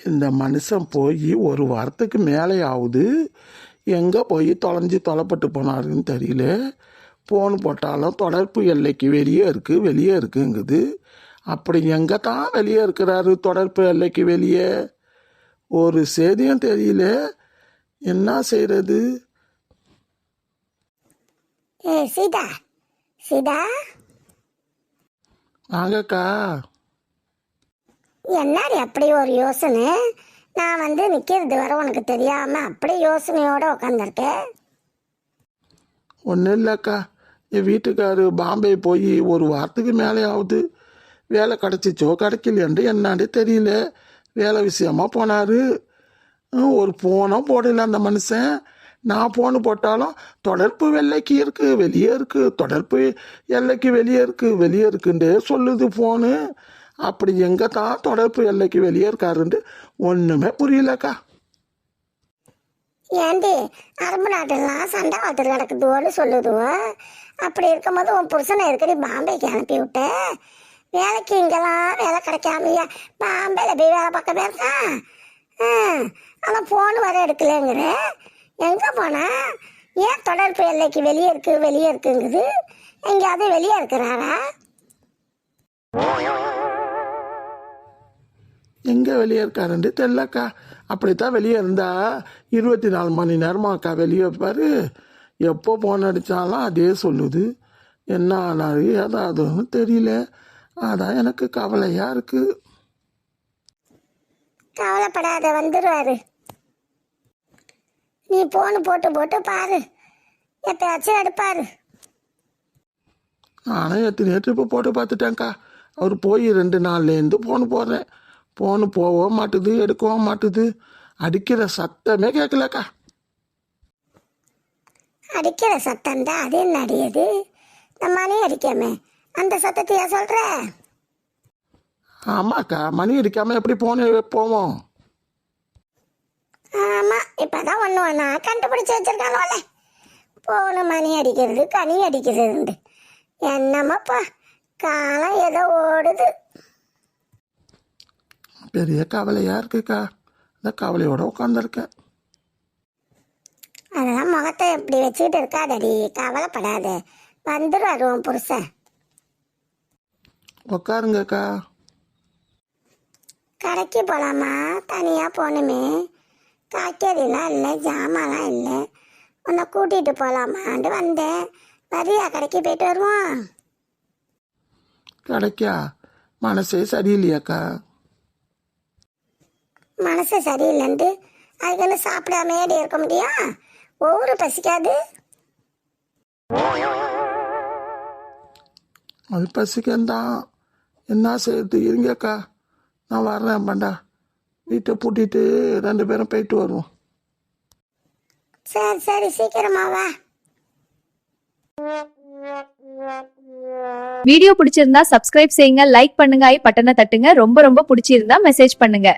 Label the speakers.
Speaker 1: இந்த மனுஷன் போய் ஒரு வாரத்துக்கு மேலே ஆகுது, எங்கே போய் தொலைப்பட்டு போனாருன்னு தெரியல. ஃபோன் போட்டாலும் தொடர்பு எல்லைக்கு வெளியே இருக்குங்குது. அப்படி எங்கே தான் வெளியே இருக்கிறாரு, தொடர்பு எல்லைக்கு வெளியே? ஒரு செய்தியும் தெரியல. என்ன செய்கிறது?
Speaker 2: சீதா சீதா,
Speaker 1: வாங்கக்கா.
Speaker 2: என்னடி அப்படி ஒரு யோசனை? நான் நிற்கிறது வர உனக்கு தெரியாமல் அப்படி யோசனையோடு உட்காந்துருக்கேன்.
Speaker 1: ஒன்றும் இல்லைக்கா, என் வீட்டுக்காரு பாம்பே போய் ஒரு வாரத்துக்கு மேலே ஆகுது. வேலை கிடச்சிச்சோ கிடைக்கலையாண்டு என்னாண்டே தெரியல. வேலை விஷயமா போனார். ஒரு ஃபோனும் போடல அந்த மனுஷன். நான் ஃபோனு போட்டாலும் தொடர்பு வெளியே இருக்குது, தொடர்பு எல்லைக்கு வெளியே இருக்குன்றே சொல்லுது ஃபோனு. அப்படி எங்கே தான் தொடர்பு எல்லைக்கு வெளியே இருக்காருன்ட்டு ஒன்றுமே புரியலக்கா.
Speaker 2: ஏண்டி அரபு நாட்டெல்லாம் சண்டை வளர்த்துட்டு கிடக்குதோன்னு சொல்லுதுவோ? அப்படி இருக்கும்போது உன் புருஷனை இருக்கடி பாம்பேக்கு அனுப்பி விட்ட. வேலைக்கு இங்கெல்லாம் வேலை கிடைக்காமையா பாம்பேல போய் வேலை பார்க்க போயிருக்கான். ஆனால் ஃபோன் வர எடுக்கலைங்கிற. எங்கே போனா? ஏன் தொடர்பு எல்லைக்கு வெளியே இருக்குங்குது? எங்கேயாவது வெளியே இருக்கிறாரா?
Speaker 1: எங்கே வெளியே இருக்காருன்ட்டு தெரியலக்கா. அப்படித்தான் வெளியே இருந்தா 24 மணி நேரமாக்கா வெளியே இருப்பார். எப்போ ஃபோன் அடித்தாலும் அதே சொல்லுது. என்ன ஆனாரு ஏதாவதுன்னு தெரியல. அதான் எனக்கு கவலையாக இருக்குது.
Speaker 2: கவலைப்படாத, வந்துடுவாரு. நீ ஃபோனு போட்டு பாரு, எப்பயாச்சும் எடுப்பாரு.
Speaker 1: நானும் எத்தனை ட்ரிப்பு போட்டு பார்த்துட்டேன்க்கா. அவர் போய் 2 நாள்லேருந்து ஃபோனு போடுறேன். ஃபோனு போகவும் மாட்டுது, எடுக்கவும் மாட்டுது. அடிக்கிற சத்தமே கேட்கலக்கா.
Speaker 2: அடிக்கிற சத்தம் தான், அது என்ன அடியது? இந்த மணி அடிக்காமே அந்த சத்தத்தையா சொல்ற?
Speaker 1: ஆமாக்கா, மணி அடிக்காமல் எப்படி ஃபோனு போவோம்?
Speaker 2: ஆமாம், இப்போதான் ஒன்று கண்டுபிடிச்சி வச்சிருக்காங்களே. ஃபோனு மணி அடிக்கிறது, கனி அடிக்கிறது. என்னமாப்பா, காலம் ஏதோ ஓடுது.
Speaker 1: பெரிய கவலையாக இருக்குக்கா. இந்த கவலையோட உட்காந்துருக்கேன்.
Speaker 2: அதெல்லாம் முகத்தை எப்படி வச்சுக்கிட்டு இருக்காதடி, கவலைப்படாத. வந்துடுவாரு உன் புருஷன்.
Speaker 1: உட்காருங்கக்கா.
Speaker 2: கடைக்கு போகலாமா? தனியாக போகணுமே. காய்கறிலாம் இல்லை, ஜாமான்லாம் இல்லை. உன்னை கூட்டிகிட்டு போகலாமான்ட்டு வந்தேன். வரியா? கடைக்கு போயிட்டு வருவோம்.
Speaker 1: கிடைக்கா? மனசே சரியில்லையாக்கா.
Speaker 2: மனசு சரியில்லைன்ட்டு அதுக்குன்னு சாப்பிடாமையாடி இருக்க முடியும்? ஒவ்வொரு பசிக்காது.
Speaker 1: அது பசிக்கந்தான். என்ன செய்யுது? இருங்கக்கா, நான் வர்றேன். பண்டா வீட்டை பூட்டிட்டு 2 பேரும் போயிட்டு வருவோம்.
Speaker 2: சரி சீக்கிரமா வா.
Speaker 3: வீடியோ பிடிச்சிருந்தா சப்ஸ்கிரைப் செய்யுங்க, லைக் பண்ணுங்க, பட்டனை தட்டுங்க. ரொம்ப ரொம்ப பிடிச்சிருந்தா மெசேஜ் பண்ணுங்க.